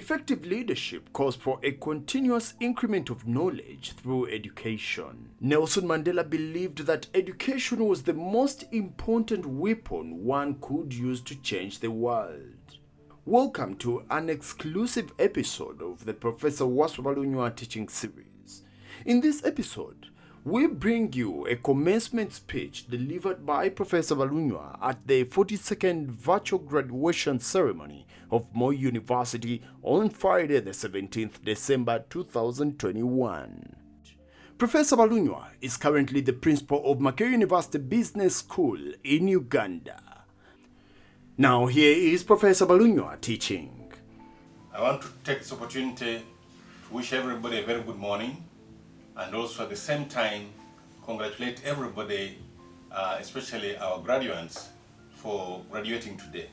Effective leadership calls for a continuous increment of knowledge through education. Nelson Mandela believed that education was the most important weapon one could use to change the world. Welcome to an exclusive episode of the Professor Waswa Balunywa teaching series. In this episode, we bring you a commencement speech delivered by Professor Balunywa at the 42nd virtual graduation ceremony of Moi University on Friday the 17th December 2021. Professor Balunywa is currently the principal of Makerere University Business School in Uganda. Now here is Professor Balunywa teaching. I want to take this opportunity to wish everybody a very good morning, and also at the same time congratulate everybody, especially our graduates, for graduating today.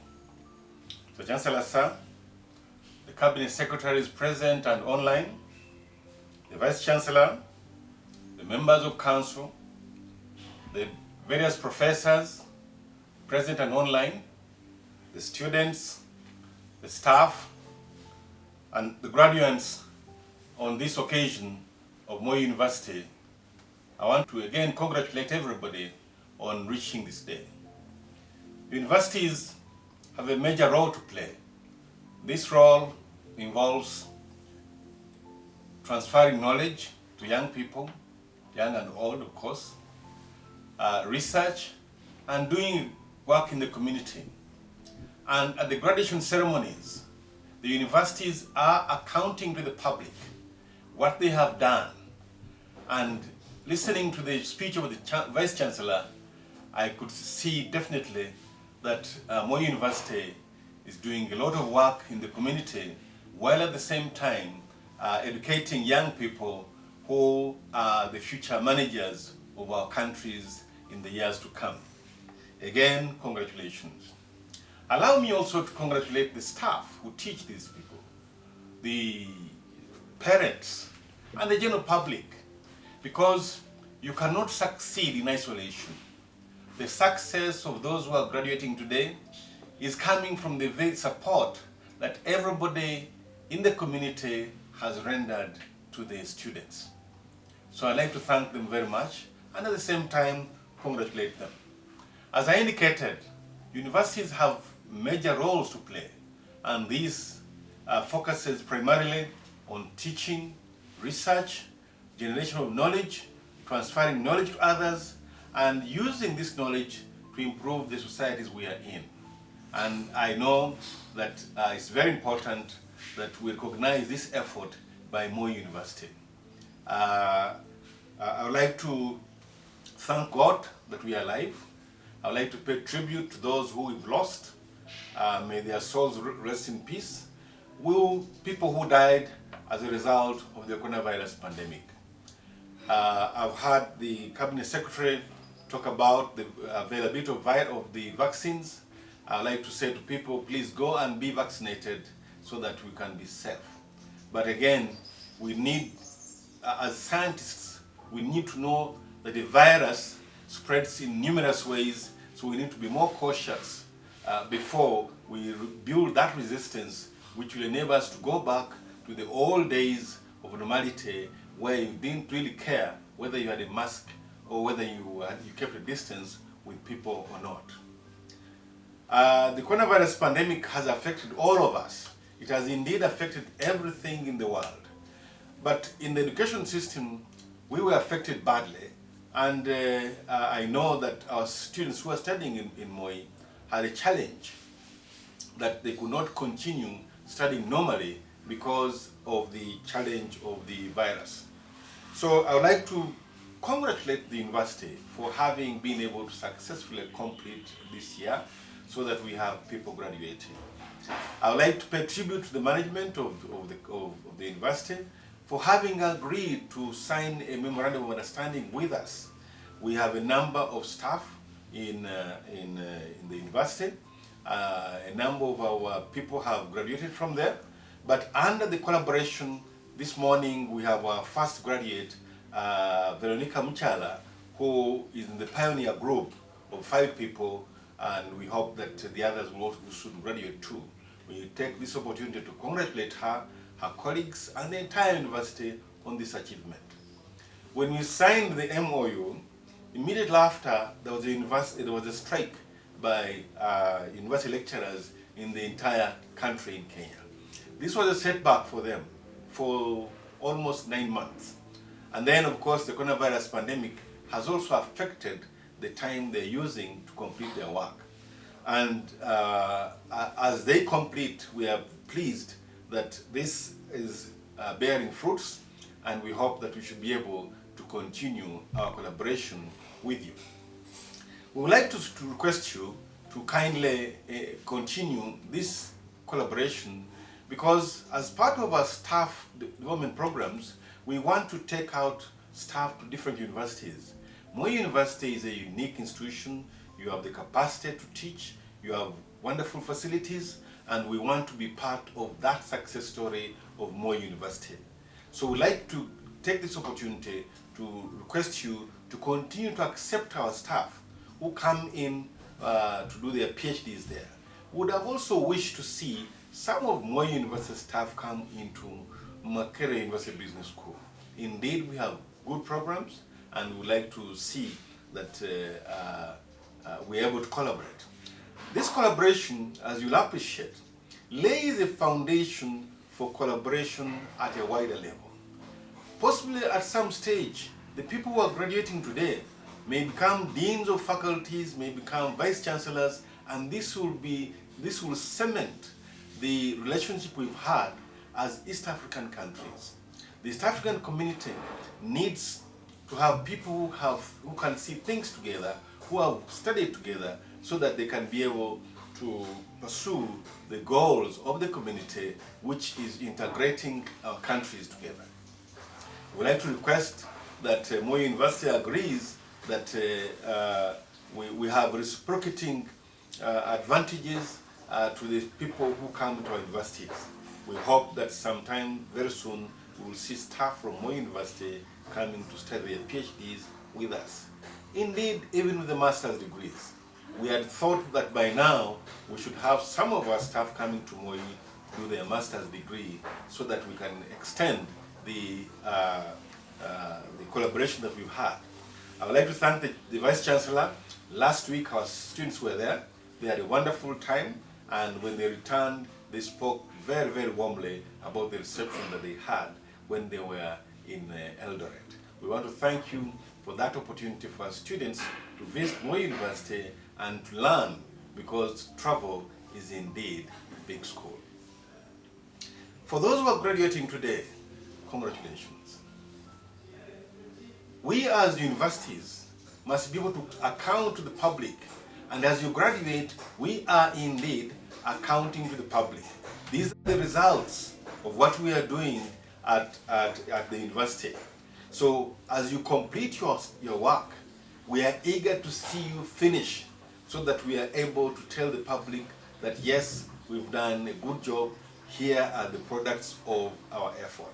So Chancellor Sir, the Cabinet Secretary is present and online, the Vice Chancellor, the members of Council, the various professors present and online, the students, the staff, and the graduates on this occasion of Moi University. I want to again congratulate everybody on reaching this day. Universities have a major role to play. This role involves transferring knowledge to young people, young and old of course, research, and doing work in the community. And at the graduation ceremonies, the universities are accounting to the public what they have done. And listening to the speech of the Vice Chancellor, I could see definitely that Moi University is doing a lot of work in the community, while at the same time educating young people who are the future managers of our countries in the years to come. Again, congratulations. Allow me also to congratulate the staff who teach these people, the parents, and the general public, because you cannot succeed in isolation. The success of those who are graduating today is coming from the very support that everybody in the community has rendered to the students. So I'd like to thank them very much, and at the same time congratulate them. As I indicated, universities have major roles to play, and this focuses primarily on teaching, research, generation of knowledge, transferring knowledge to others, and using this knowledge to improve the societies we are in. And I know that it's very important that we recognize this effort by Moi University. I would like to thank God that we are alive. I would like to pay tribute to those who we've lost. May their souls rest in peace. People who died as a result of the coronavirus pandemic. I've heard the Cabinet Secretary talk about the availability of the vaccines. I'd like to say to people, please go and be vaccinated so that we can be safe. But again, we need, as scientists, we need to know that the virus spreads in numerous ways, so we need to be more cautious before we build that resistance which will enable us to go back to the old days of normality, where you didn't really care whether you had a mask or whether you kept a distance with people or not. The coronavirus pandemic has affected all of us. It has indeed affected everything in the world. But in the education system, we were affected badly. And I know that our students who are studying in Moi had a challenge that they could not continue studying normally because of the challenge of the virus. So I would like to congratulate the university for having been able to successfully complete this year so that we have people graduating. I would like to pay tribute to the management of the university for having agreed to sign a memorandum of understanding with us. We have a number of staff in the university. A number of our people have graduated from there. But under the collaboration, this morning we have our first graduate, Veronica Muchala, who is in the pioneer group of 5 people, and we hope that the others will also soon graduate too. we take this opportunity to congratulate her, her colleagues, and the entire university on this achievement. When we signed the MOU, immediately after, there was a strike by university lecturers in the entire country in Kenya. This was a setback for them for almost 9 months. And then, of course, the coronavirus pandemic has also affected the time they're using to complete their work. And as they complete, we are pleased that this is bearing fruits, and we hope that we should be able to continue our collaboration with you. We would like to request you to kindly continue this collaboration, because as part of our staff development programs, we want to take out staff to different universities. Moi University is a unique institution. You have the capacity to teach, you have wonderful facilities, and we want to be part of that success story of Moi University. So we'd like to take this opportunity to request you to continue to accept our staff who come in to do their PhDs there. We would have also wished to see some of Moi University staff come into Makerere University Business School. Indeed, we have good programs, and we would like to see that we're able to collaborate. This collaboration, as you'll appreciate, lays a foundation for collaboration at a wider level. Possibly at some stage, the people who are graduating today may become deans of faculties, may become vice chancellors, and this will cement the relationship we've had as East African countries. The East African community needs to have people who can see things together, who have studied together, so that they can be able to pursue the goals of the community, which is integrating our countries together. We'd like to request that Moi University agrees that we have reciprocating advantages to the people who come to our universities. We hope that sometime very soon we will see staff from Moi University coming to study their PhDs with us. Indeed, even with the master's degrees. We had thought that by now we should have some of our staff coming to Moi to do their master's degree, so that we can extend the collaboration that we've had. I would like to thank the Vice Chancellor. Last week our students were there. They had a wonderful time, and when they returned, they spoke very, very warmly about the reception that they had when they were in Eldoret. We want to thank you for that opportunity for our students to visit Moi University and to learn, because travel is indeed a big school. For those who are graduating today, congratulations. We as universities must be able to account to the public, and as you graduate, we are indeed accounting to the public. These are the results of what we are doing at the university. So as you complete your work, we are eager to see you finish, so that we are able to tell the public that yes, we've done a good job, here are the products of our effort.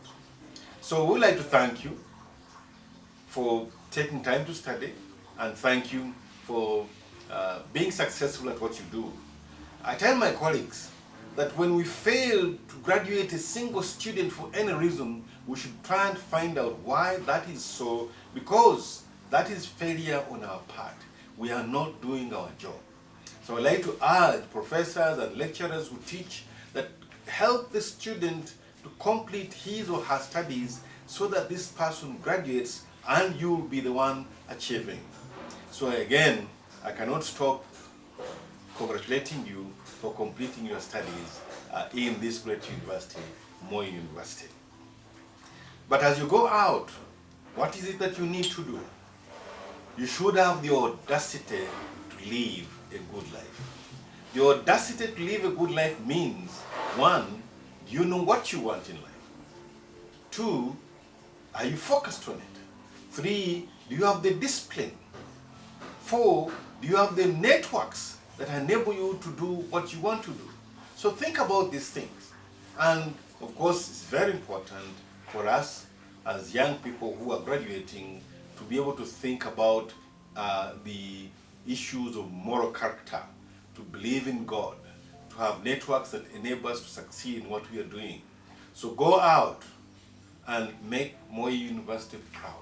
So we'd like to thank you for taking time to study, and thank you for being successful at what you do. I tell my colleagues that when we fail to graduate a single student for any reason, we should try and find out why that is so, because that is failure on our part. We are not doing our job. So I'd like to urge professors and lecturers who teach that help the student to complete his or her studies, so that this person graduates and you will be the one achieving. So again, I cannot stop congratulating you for completing your studies in this great university, Moi University. But as you go out, what is it that you need to do? You should have the audacity to live a good life. The audacity to live a good life means, 1, do you know what you want in life? 2, are you focused on it? 3, do you have the discipline? 4, do you have the networks that enable you to do what you want to do? So think about these things. And of course, it's very important for us as young people who are graduating to be able to think about the issues of moral character, to believe in God, to have networks that enable us to succeed in what we are doing. So go out and make Moi University proud.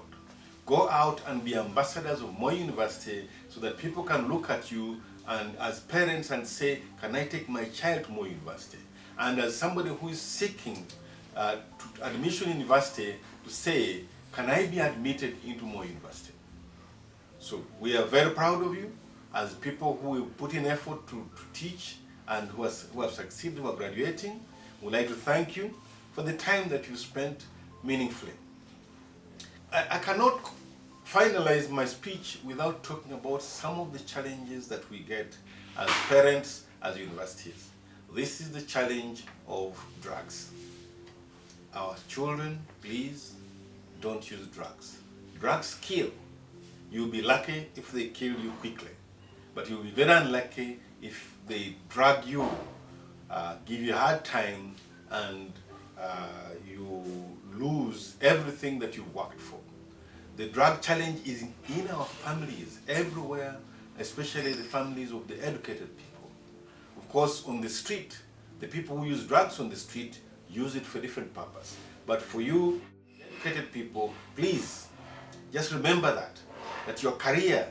Go out and be ambassadors of Moi University so that people can look at you and as parents and say, can I take my child to Moi University? And as somebody who is seeking to admission in university, to say, can I be admitted into Moi University? So we are very proud of you as people who put in effort to teach and who have succeeded, who are graduating. We'd like to thank you for the time that you spent meaningfully. I cannot finalize my speech without talking about some of the challenges that we get as parents, as universities. This is the challenge of drugs. Our children, please don't use drugs. Drugs kill. You'll be lucky if they kill you quickly, but you'll be very unlucky if they drug you, give you a hard time, and you lose everything that you've worked for. The drug challenge is in our families, everywhere, especially the families of the educated people. Of course, on the street, the people who use drugs on the street use it for different purpose. But for you, educated people, please, just remember that your career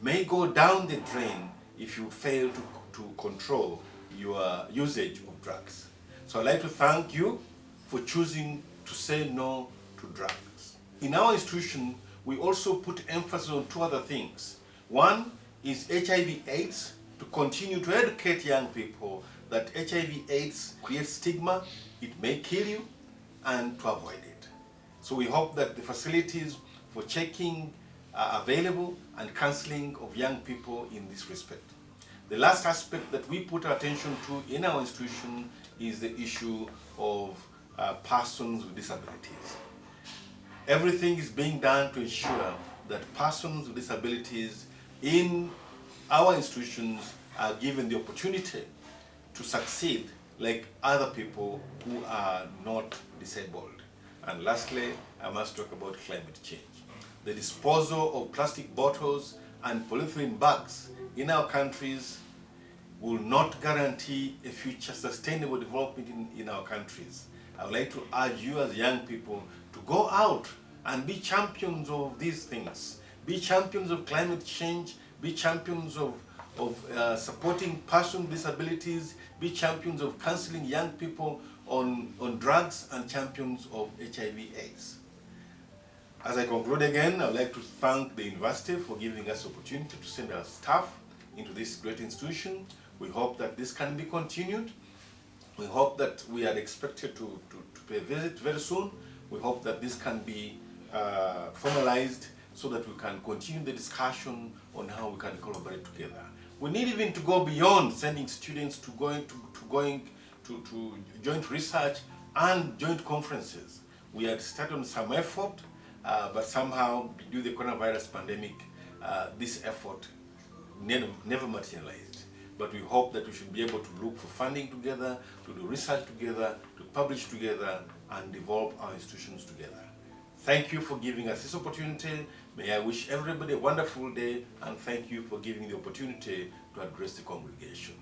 may go down the drain if you fail to control your usage of drugs. So I'd like to thank you for choosing to say no to drugs. In our institution, we also put emphasis on two other things. One is HIV/AIDS, to continue to educate young people that HIV/AIDS creates stigma, it may kill you, and to avoid it. So we hope that the facilities for checking are available and counseling of young people in this respect. The last aspect that we put our attention to in our institution is the issue of persons with disabilities. Everything is being done to ensure that persons with disabilities in our institutions are given the opportunity to succeed like other people who are not disabled. And lastly, I must talk about climate change. The disposal of plastic bottles and polyethylene bags in our countries will not guarantee a future sustainable development in our countries. I would like to urge you as young people to go out and be champions of these things. Be champions of climate change, be champions of supporting persons with disabilities, be champions of counseling young people on drugs, and champions of HIV/AIDS. As I conclude again, I would like to thank the university for giving us the opportunity to send our staff into this great institution. We hope that this can be continued. We hope that we are expected to pay a visit very soon. We hope that this can be formalized so that we can continue the discussion on how we can collaborate together. We need even to go beyond sending students to joint research and joint conferences. We had started some effort, but somehow due to the coronavirus pandemic, this effort never materialized. But we hope that we should be able to look for funding together, to do research together, to publish together, and develop our institutions together. Thank you for giving us this opportunity. May I wish everybody a wonderful day, and thank you for giving the opportunity to address the congregation.